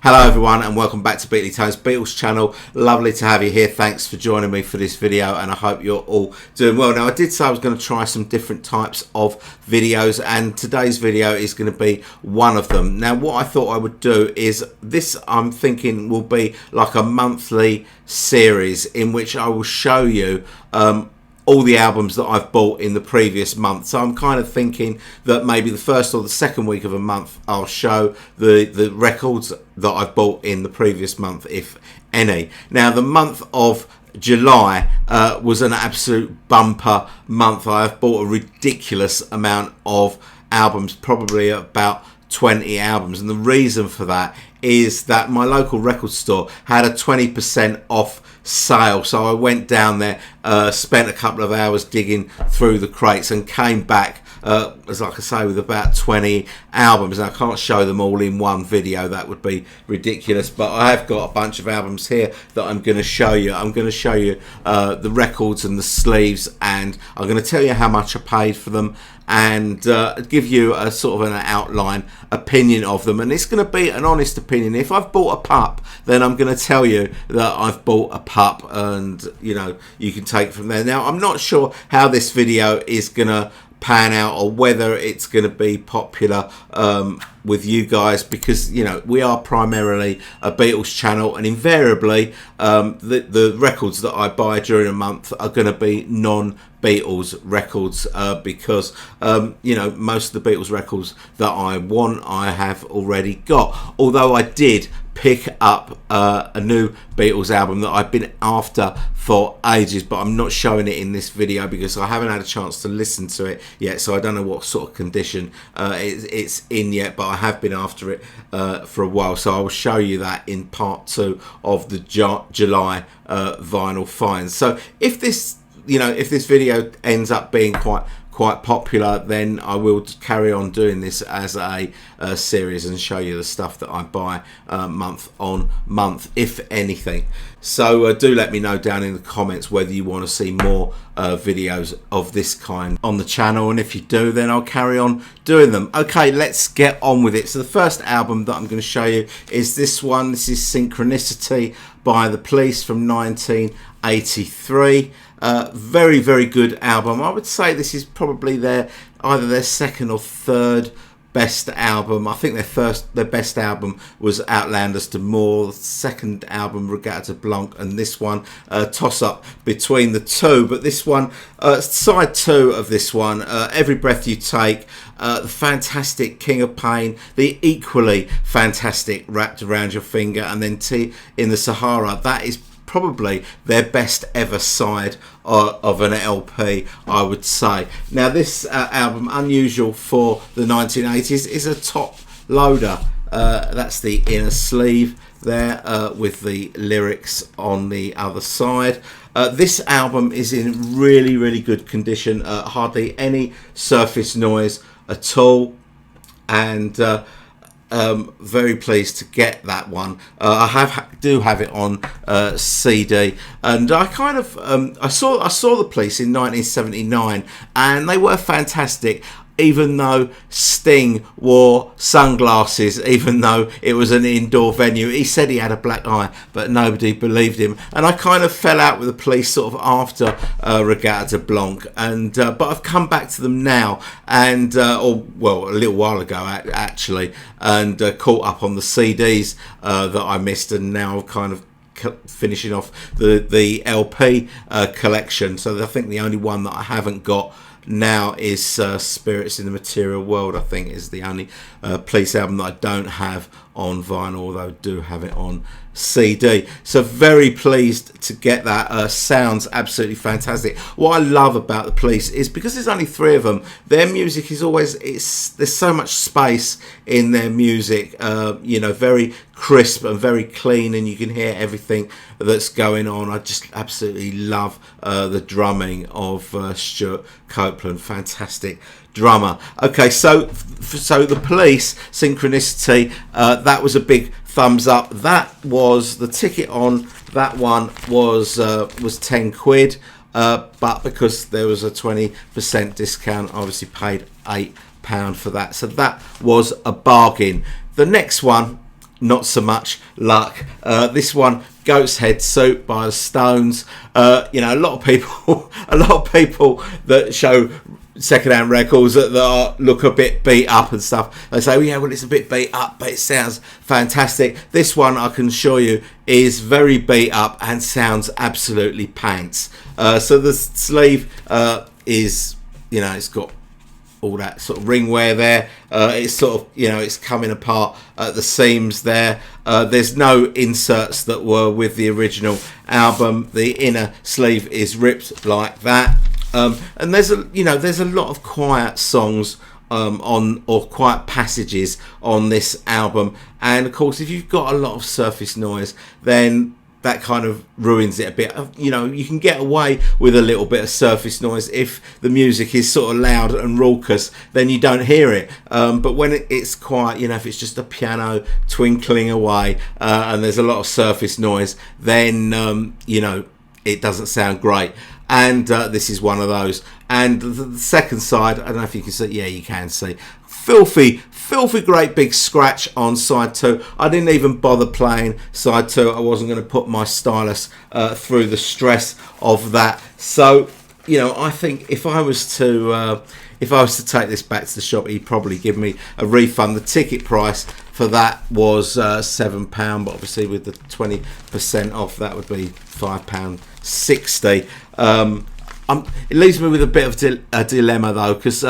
Hello everyone and welcome back to Beatley Tone's Beatles channel. Lovely to have you here. Thanks for joining me for this video and I hope you're all doing well. Now I did say I was going to try some different types of videos and today's video is going to be one of them. Now what I thought I would do is this, I'm thinking, will be like a monthly series in which I will show you all the albums that I've bought in the previous month. So I'm kind of thinking that maybe the first or the second week of a month I'll show the records that I've bought in the previous month, if any. Now the month of July was an absolute bumper month. I've bought a ridiculous amount of albums, probably about 20 albums, and the reason for that is that my local record store had a 20% off sale, so I went down there, spent a couple of hours digging through the crates and came back as like I say with about 20 albums. And I can't show them all in one video, that would be ridiculous, but I have got a bunch of albums here that I'm going to show you. I'm going to show you the records and the sleeves, and I'm going to tell you how much I paid for them and give you a sort of an outline opinion of them, and it's going to be an honest opinion. If I've bought a pup, then I'm going to tell you that I've bought a pup, and you know, you can take it from there. Now I'm not sure how this video is going to pan out or whether it's going to be popular with you guys, because you know we are primarily a Beatles channel, and invariably the records that I buy during a month are going to be non-Beatles records because you know, most of the Beatles records that I want I have already got, although I did pick up a new Beatles album that I've been after for ages, but I'm not showing it in this video because I haven't had a chance to listen to it yet, so I don't know what sort of condition it's in yet, but I have been after it for a while, so I will show you that in part 2 of the July vinyl finds. So if this, you know, if this video ends up being quite popular, then I will carry on doing this as a series and show you the stuff that I buy month on month, if anything. So do let me know down in the comments whether you want to see more videos of this kind on the channel, and if you do, then I'll carry on doing them. Okay, let's get on with it. So the first album that I'm going to show you is this one. This is Synchronicity by The Police from 1983. Very, very good album. I would say this is probably either their second or third best album. I think their best album was Outlanders to More, the second album Regatta to Blanc, and this one toss up between the two. But this one, side 2 of this one, Every Breath You Take, the fantastic King of Pain, the equally fantastic Wrapped Around Your Finger, and then Tea in the Sahara. That is probably their best ever side of an LP, I would say. Now this album, unusual for the 1980s, is a top loader. That's the inner sleeve there with the lyrics on the other side. This album is in really, really good condition, hardly any surface noise at all, and very pleased to get that one. I do have it on CD, and I kind of I saw the Police in 1979, and they were fantastic. Even though Sting wore sunglasses, even though it was an indoor venue, he said he had a black eye, but nobody believed him. And I kind of fell out with the Police sort of after Regatta to Blanc, and but I've come back to them now, and or well, a little while ago actually, and caught up on the CDs that I missed, and now kind of finishing off the LP collection. So I think the only one that I haven't got now is Spirits in the Material World. I think is the only Police album that I don't have on vinyl, although I do have it on CD. So very pleased to get that. Sounds absolutely fantastic. What I love about the Police is because there's only 3 of them, their music is always, there's so much space in their music, you know, very crisp and very clean, and you can hear everything that's going on. I just absolutely love the drumming of Stuart Copeland. Fantastic drummer. Okay, so the Police, Synchronicity, that was a big thumbs up. That was the ticket on that one was 10 quid, but because there was a 20% discount, I obviously paid £8 for that, so that was a bargain. The next one not so much luck. This one, Goat's Head Soup by the Stones. You know, a lot of people that show second-hand records that look a bit beat up and stuff, they say, well, yeah, well, it's a bit beat up, but it sounds fantastic. This one, I can assure you, is very beat up and sounds absolutely pants. So the sleeve is, you know, it's got all that sort of ring wear there. It's sort of, you know, it's coming apart at the seams there. There's no inserts that were with the original album. The inner sleeve is ripped like that. And there's a lot of quiet songs or quiet passages on this album, and of course if you've got a lot of surface noise, then that kind of ruins it a bit. You know, you can get away with a little bit of surface noise if the music is sort of loud and raucous, then you don't hear it. But when it's quiet, you know, if it's just a piano twinkling away and there's a lot of surface noise, then you know, it doesn't sound great. And this is one of those. And the second side, I don't know if you can see, yeah, you can see, filthy great big scratch on side 2. I didn't even bother playing side 2. I wasn't going to put my stylus through the stress of that. So, you know, I think if I was to take this back to the shop, he'd probably give me a refund. The ticket price for that was £7, but obviously with the 20% off, that would be £5.60. It leaves me with a bit of a dilemma though, because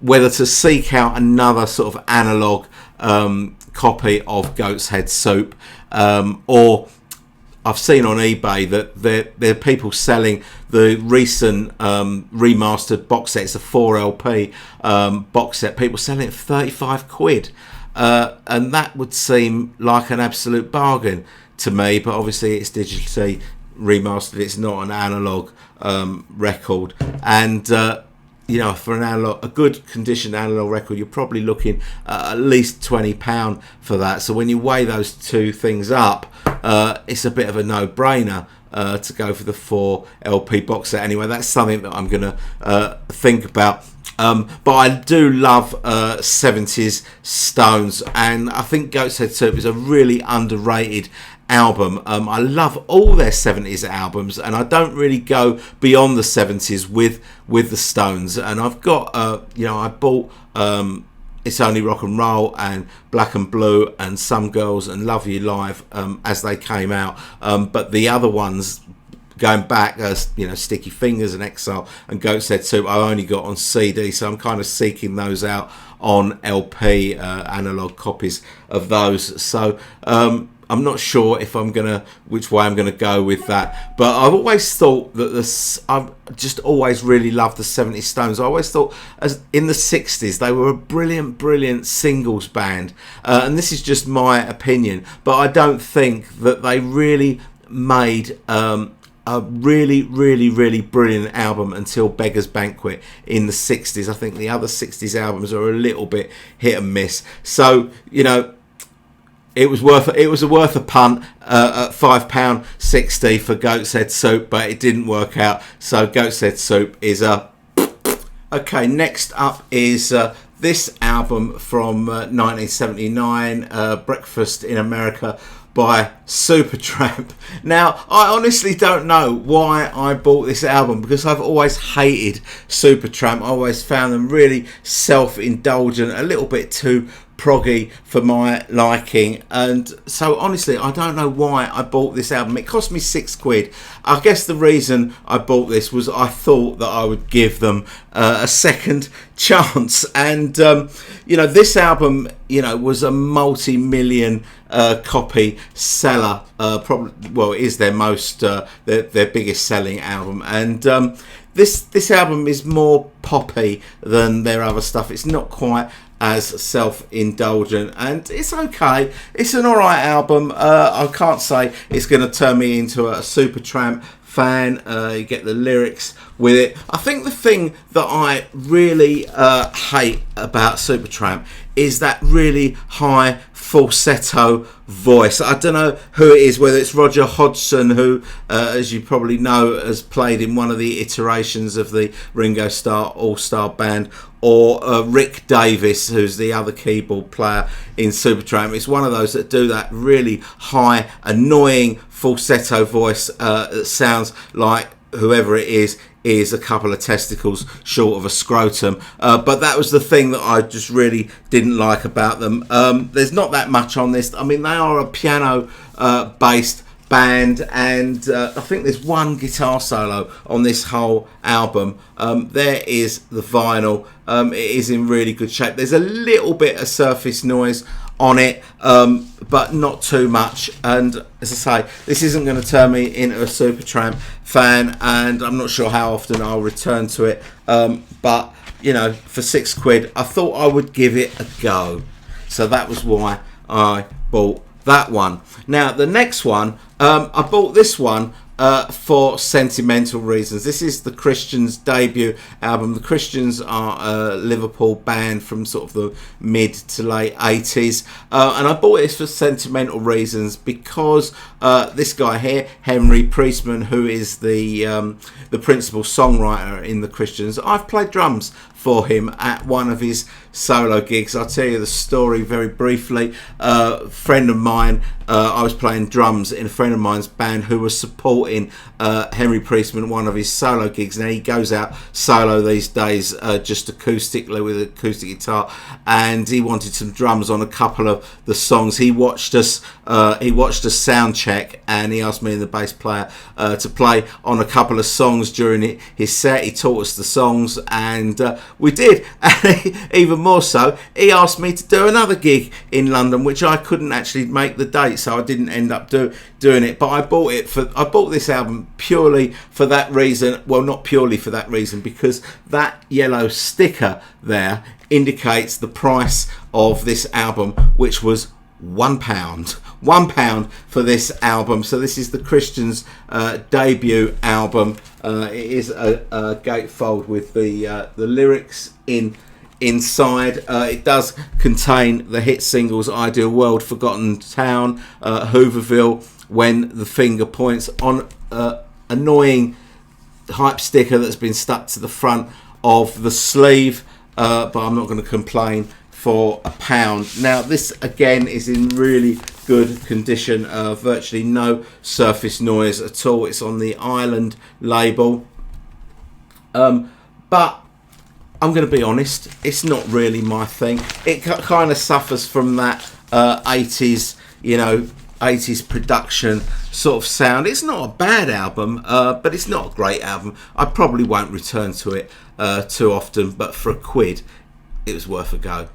whether to seek out another sort of analogue copy of Goat's Head Soup, or I've seen on eBay that there are people selling the recent remastered box set. It's a 4LP box set. People selling it for 35 quid. And that would seem like an absolute bargain to me, but obviously it's digitally remastered. It's not an analogue record. And you know, for a good condition analogue record, you're probably looking at least £20 for that. So when you weigh those two things up, it's a bit of a no-brainer to go for the 4LP box set. Anyway, that's something that I'm going to think about. But I do love 70s Stones, and I think Goat's Head Soup is a really underrated album. I love all their 70s albums, and I don't really go beyond the 70s with the Stones. And I've got you know, I bought It's Only Rock and Roll and Black and Blue and Some Girls and Love You Live as they came out, but the other ones going back, as you know, Sticky Fingers and Exile and Goat's Head Soup, I only got on CD, so I'm kind of seeking those out on LP, analog copies of those. So I'm not sure if which way I'm gonna go with that. But I've always thought that I've just always really loved the 70s Stones. I always thought, as in the 60s, they were a brilliant singles band, and this is just my opinion. But I don't think that they really made a really brilliant album until Beggar's Banquet in the 60s. I think the other 60s albums are a little bit hit and miss. So, you know, it was worth a punt at £5.60 for Goat's Head Soup, but it didn't work out. So Goat's Head Soup is a... Okay, next up is this album from 1979, Breakfast in America by Supertramp. Now, I honestly don't know why I bought this album, because I've always hated Supertramp. I always found them really self-indulgent, a little bit too proggy for my liking, and so honestly I don't know why I bought this album. It cost me £6. I guess the reason I bought this was I thought that I would give them a second chance, and you know, this album, you know, was a multi-million copy seller, probably, well, it is their most their biggest selling album, and this album is more poppy than their other stuff. It's not quite as self-indulgent, and it's okay. It's an alright album. I can't say it's going to turn me into a Supertramp fan. You get the lyrics with it. I think the thing that I really hate about Supertramp is that really high falsetto voice. I don't know who it is, whether it's Roger Hodgson, who, as you probably know, has played in one of the iterations of the Ringo Starr All-Star Band, or Rick Davis, who's the other keyboard player in Supertramp. It's one of those that do that really high, annoying falsetto voice that sounds like whoever it is a couple of testicles short of a scrotum. But that was the thing that I just really didn't like about them. There's not that much on this. I mean, they are a piano based band, and I think there's one guitar solo on this whole album. There is the vinyl. It is in really good shape. There's a little bit of surface noise on it, but not too much. And as I say, this isn't going to turn me into a Supertramp fan, and I'm not sure how often I'll return to it. But you know, for £6, I thought I would give it a go. So that was why I bought that one. Now the next one, I bought this one for sentimental reasons. This is the Christians' debut album. The Christians are a Liverpool band from sort of the mid to late 80s, and I bought this for sentimental reasons because this guy here, Henry Priestman, who is the principal songwriter in the Christians, I've played drums for him at one of his solo gigs. I'll tell you the story very briefly. A friend of mine, I was playing drums in a friend of mine's band who was supporting Henry Priestman at one of his solo gigs. Now he goes out solo these days just acoustically with an acoustic guitar, and he wanted some drums on a couple of the songs. He watched us sound check, and he asked me and the bass player to play on a couple of songs during his set. He taught us the songs, and we did. And even more so, he asked me to do another gig in London, which I couldn't actually make the date, so I didn't end up doing it. But I bought this album purely for that reason. Well, not purely for that reason, because that yellow sticker there indicates the price of this album, which was £1. £1 for this album. So this is the Christians' debut album. It is a gatefold with the lyrics inside. It does contain the hit singles Ideal World, Forgotten Town, Hooverville, When the Finger Points, on annoying hype sticker that's been stuck to the front of the sleeve, but I'm not going to complain for £1. Now this again is in really good condition, virtually no surface noise at all. It's on the Island label, but I'm going to be honest, it's not really my thing. It kind of suffers from that 80s, 80s production sort of sound. It's not a bad album, but it's not a great album. I probably won't return to it too often, but for £1, it was worth a go.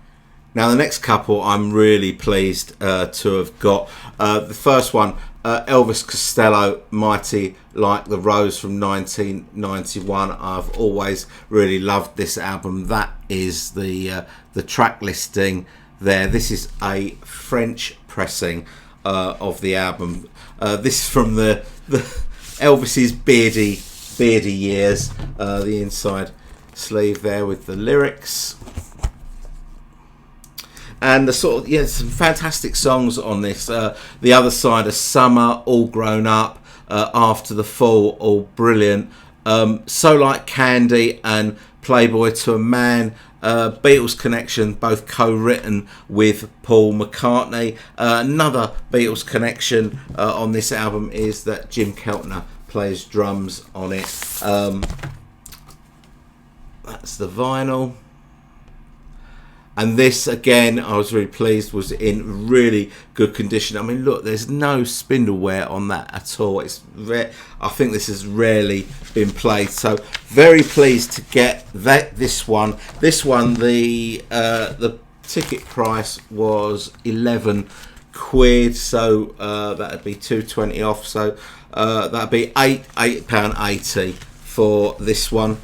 Now the next couple I'm really pleased to have got. The first one, Elvis Costello, Mighty Like the Rose from 1991. I've always really loved this album. That is the track listing there. This is a French pressing of the album. This is from the Elvis's beardy years. The inside sleeve there with the lyrics. And the sort of, some fantastic songs on this. The Other Side of Summer, All Grown Up, After the Fall, all brilliant. So Like Candy and Playboy to a Man. Beatles Connection, both co-written with Paul McCartney. Another Beatles connection on this album is that Jim Keltner plays drums on it. That's the vinyl. And this, again, I was really pleased, was in really good condition. I mean, look, there's no spindle wear on that at all. It's I think this has rarely been played. So very pleased to get this one. This one, the ticket price was £11, so that'd be £2.20 off. So that'd be £8.80 for this one,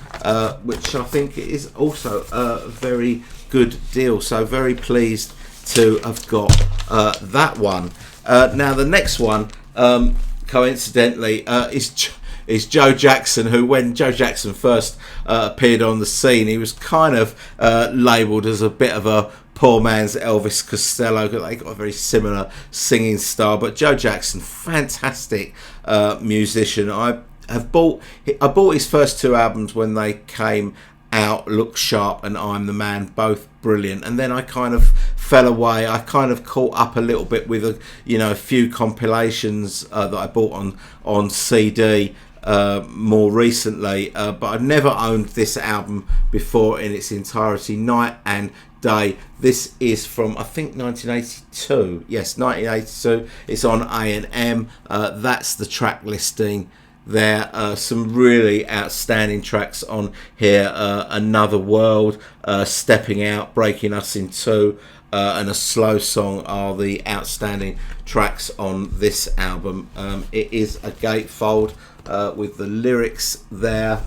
which I think is also a very good deal. So very pleased to have got that one. Now the next one, coincidentally, is is Joe Jackson, who, when Joe Jackson first appeared on the scene, he was kind of labelled as a bit of a poor man's Elvis Costello. They got a very similar singing style, but Joe Jackson, fantastic musician. I bought his first two albums when they came out, Look Sharp and I'm the Man, both brilliant, and then I kind of fell away. I kind of caught up a little bit with a few compilations that I bought on CD more recently, but I've never owned this album before in its entirety, Night and Day. This is from, I think, 1982. Yes, 1982. It's on A&M. That's the track listing there. Some really outstanding tracks on here. Another World, Stepping Out, Breaking Us in Two, and A Slow Song are the outstanding tracks on this album. It is a gatefold with the lyrics there,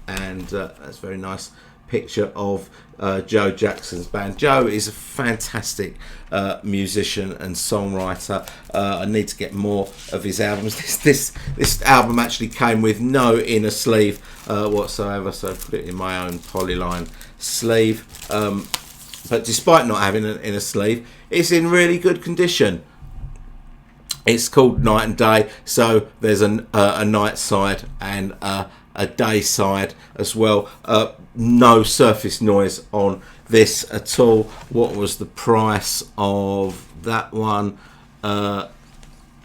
and that's a very nice picture of Joe Jackson's band. Joe is a fantastic musician and songwriter. I need to get more of his albums. This album actually came with no inner sleeve whatsoever, so I put it in my own polyline sleeve. But despite not having an inner sleeve, it's in really good condition. It's called Night and Day, so there's a night side and a day side as well. No surface noise on this at all. What was the price of that one? That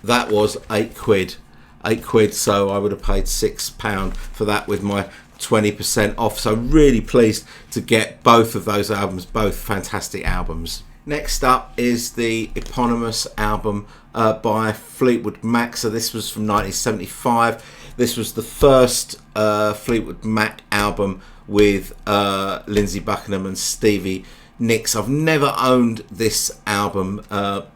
was £8. £8, so I would have paid £6 for that with my 20% off. So really pleased to get both of those albums, both fantastic albums. Next up is the eponymous album by Fleetwood Mac. So this was from 1975. This was the first Fleetwood Mac album with Lindsey Buckingham and Stevie Nicks. I've never owned this album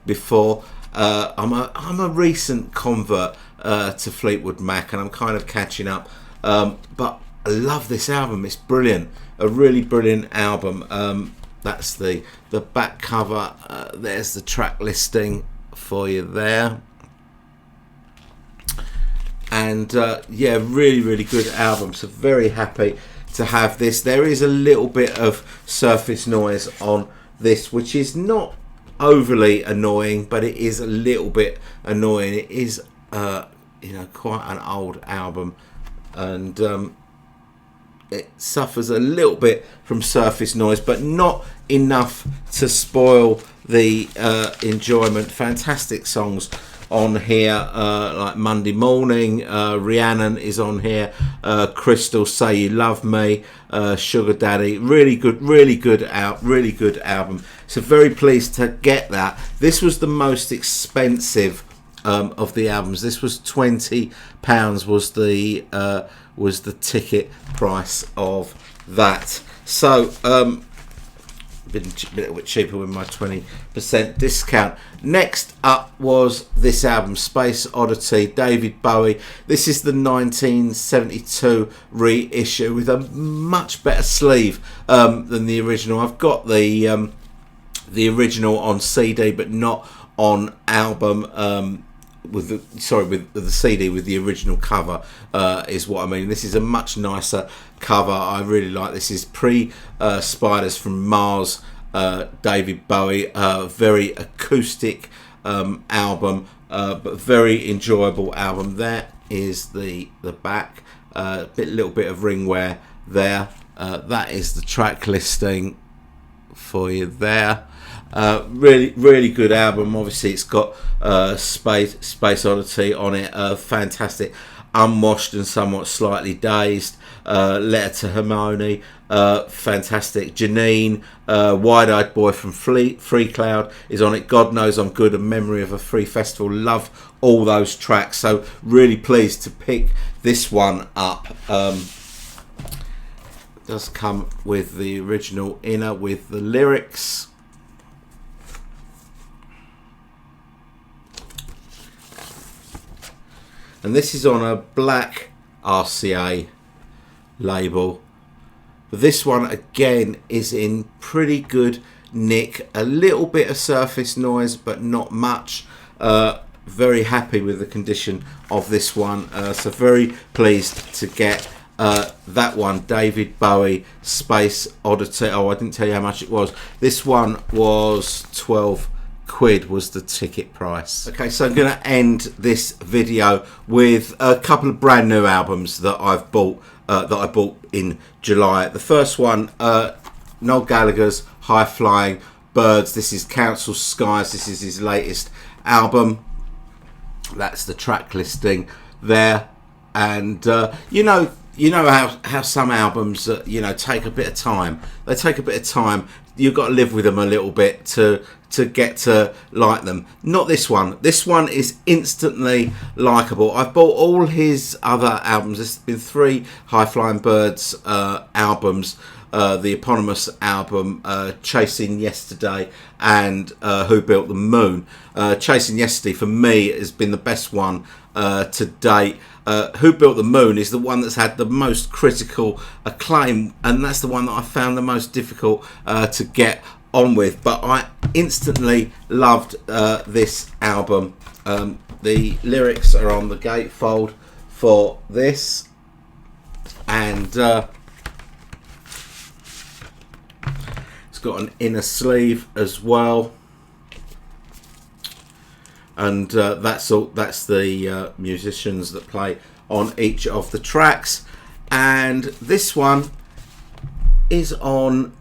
before. I'm a recent convert to Fleetwood Mac, and I'm kind of catching up. But I love this album. It's brilliant. A really brilliant album. That's the back cover. There's the track listing for you there. And yeah, really good album. So very happy to have this. There is a little bit of surface noise on this, which is not overly annoying, but it is a little bit annoying. It is quite an old album, and it suffers a little bit from surface noise, but not enough to spoil the enjoyment. Fantastic songs on here, like Monday Morning, Rhiannon is on here, Crystal, Say You Love Me, Sugar Daddy. Really good album. So very pleased to get that. This was the most expensive of the albums. This was £20 was the ticket price of that. So been a little bit cheaper with my 20% discount. Next up was this album, Space Oddity, David Bowie. This is the 1972 reissue with a much better sleeve than the original. I've got the original on CD, but not on album. With the CD with the original cover is what I mean. This is a much nicer cover. I really like this. Is Spiders from Mars, David Bowie. Very acoustic album, but very enjoyable album. There is the back. Little bit of ring wear there. That is the track listing for you there. Really good album. Obviously it's got Space Oddity on it. Fantastic. Unwashed and Somewhat Slightly Dazed, Letter to Hermione, fantastic. Janine, Wide-Eyed Boy from Free Cloud is on it. God Knows I'm Good and Memory of a Free Festival. Love all those tracks, so really pleased to pick this one up. It does come with the original inner with the lyrics. And this is on a black RCA label. But this one again is in pretty good nick. A little bit of surface noise, but not much. very happy with the condition of this one. So very pleased to get that one, David Bowie Space Oddity. Oh, I didn't tell you how much it was. This one was 12 quid was the ticket price. Okay, so I'm going to end this video with a couple of brand new albums that I've bought, that I bought in July. The first one, Noel Gallagher's High Flying Birds. This is Council Skies. This is his latest album. That's the track listing there. And you know how some albums take a bit of time. They take a bit of time. You've got to live with them a little bit to get to like them. Not this one. This one is instantly likable. I've bought all his other albums. There's been 3 High Flying Birds albums. The eponymous album Chasing Yesterday and Who Built the Moon. Chasing Yesterday for me has been the best one to date. Who Built the Moon is the one that's had the most critical acclaim, and that's the one that I found the most difficult to get on with, but I instantly loved this album. The lyrics are on the gatefold for this, and it's got an inner sleeve as well, and that's the musicians that play on each of the tracks. And this one is on,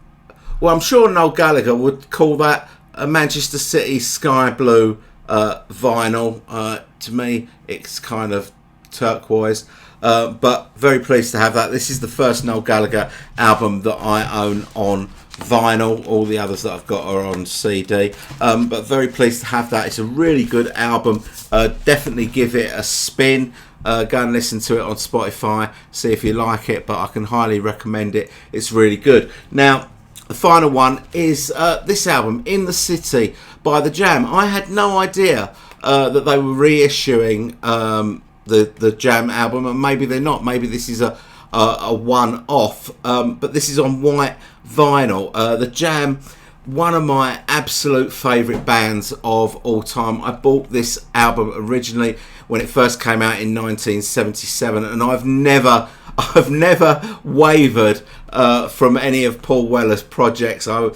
well, I'm sure Noel Gallagher would call that a Manchester City sky blue vinyl. To me, it's kind of turquoise, but very pleased to have that. This is the first Noel Gallagher album that I own on vinyl. All the others that I've got are on CD, but very pleased to have that. It's a really good album. Definitely give it a spin. Go and listen to it on Spotify, see if you like it, but I can highly recommend it. It's really good. Now, the final one is this album, In the City by The Jam. I had no idea that they were reissuing the Jam album, and maybe they're not. Maybe this is a one-off, but this is on white vinyl. The Jam, one of my absolute favourite bands of all time. I bought this album originally when it first came out in 1977, and I've never wavered from any of Paul Weller's projects. When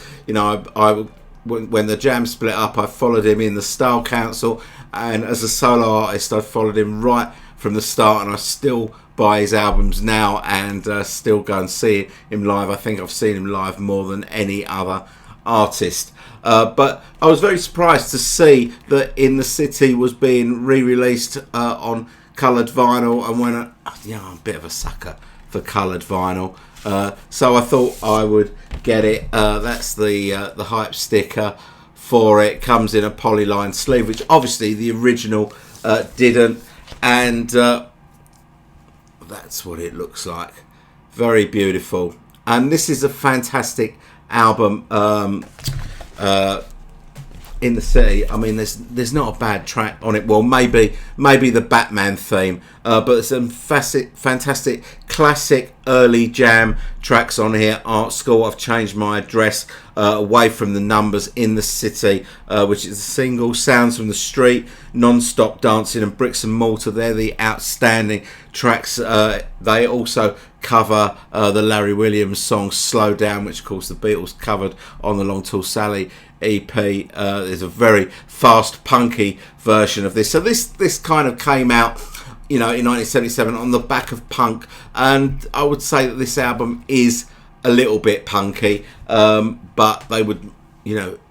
the Jam split up, I followed him in the Style Council, and as a solo artist, I followed him right from the start, and I still buy his albums now and still go and see him live. I think I've seen him live more than any other artist. But I was very surprised to see that In the City was being re-released on coloured vinyl, and when I'm a bit of a sucker for coloured vinyl, so I thought I would get it. That's the hype sticker for it. Comes in a polyline sleeve, which obviously the original didn't, and that's what it looks like. Very beautiful, and this is a fantastic album. In the City, I mean, there's not a bad track on it. Well, maybe the Batman theme, but some fantastic classic early Jam tracks on here. Art School, I've Changed My Address, Away from the Numbers, In the City, which is a single, Sounds from the Street, Non-Stop Dancing, and Bricks and Mortar. They're the outstanding tracks. They also cover the Larry Williams song Slow Down, which of course the Beatles covered on the Long Tall Sally EP. There's a very fast punky version of this. So this kind of came out, in 1977 on the back of punk, and I would say that this album is a little bit punky, but they would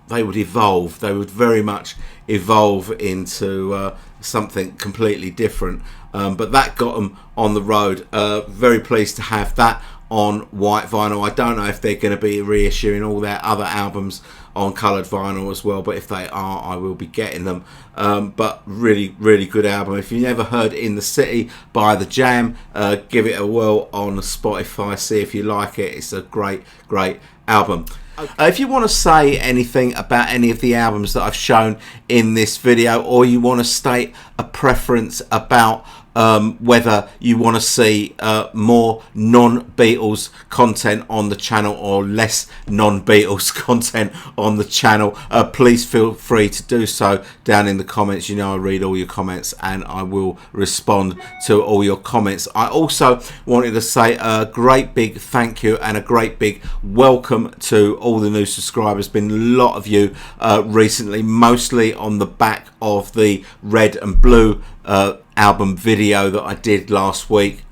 evolve. They would very much evolve into something completely different. But that got them on the road. Very pleased to have that on white vinyl. I don't know if they're going to be reissuing all their other albums on coloured vinyl as well, but if they are, I will be getting them. But really, really good album. If you've never heard In the City by The Jam, give it a whirl on Spotify, see if you like it. It's a great, great album. If you want to say anything about any of the albums that I've shown in this video, or you want to state a preference about whether you want to see more non-Beatles content on the channel or less non-Beatles content on the channel, please feel free to do so down in the comments. You know I read all your comments and I will respond to all your comments. I also wanted to say a great big thank you and a great big welcome to all the new subscribers. Been a lot of you recently, mostly on the back of the Red and Blue album video that I did last week.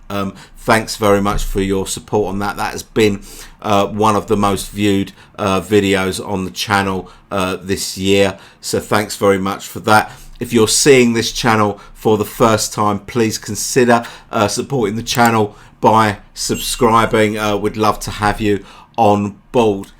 Thanks very much for your support on that. That has been one of the most viewed videos on the channel this year, so thanks very much for that. If you're seeing this channel for the first time, please consider supporting the channel by subscribing. We'd love to have you on board.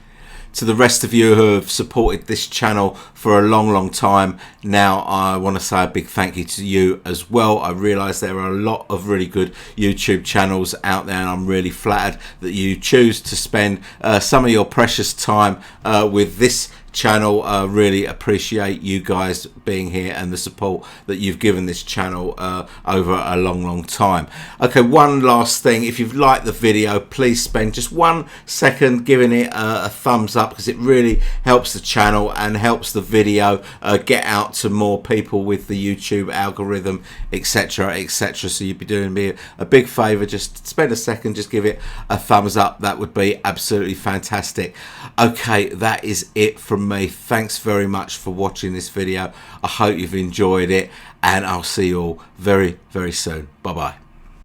To the rest of you who have supported this channel for a long time now, I want to say a big thank you to you as well. I realise there are a lot of really good YouTube channels out there, and I'm really flattered that you choose to spend some of your precious time with this channel. Really appreciate you guys being here and the support that you've given this channel over a long time. Okay, one last thing, if you've liked the video, please spend just 1 second giving it a thumbs up, because it really helps the channel and helps the video get out to more people with the YouTube algorithm, etc, etc. So you'd be doing me a big favor, just spend a second, just give it a thumbs up. That would be absolutely fantastic. Okay, that is it from me. Thanks very much for watching this video. I hope you've enjoyed it, and I'll see you all very soon. Bye bye.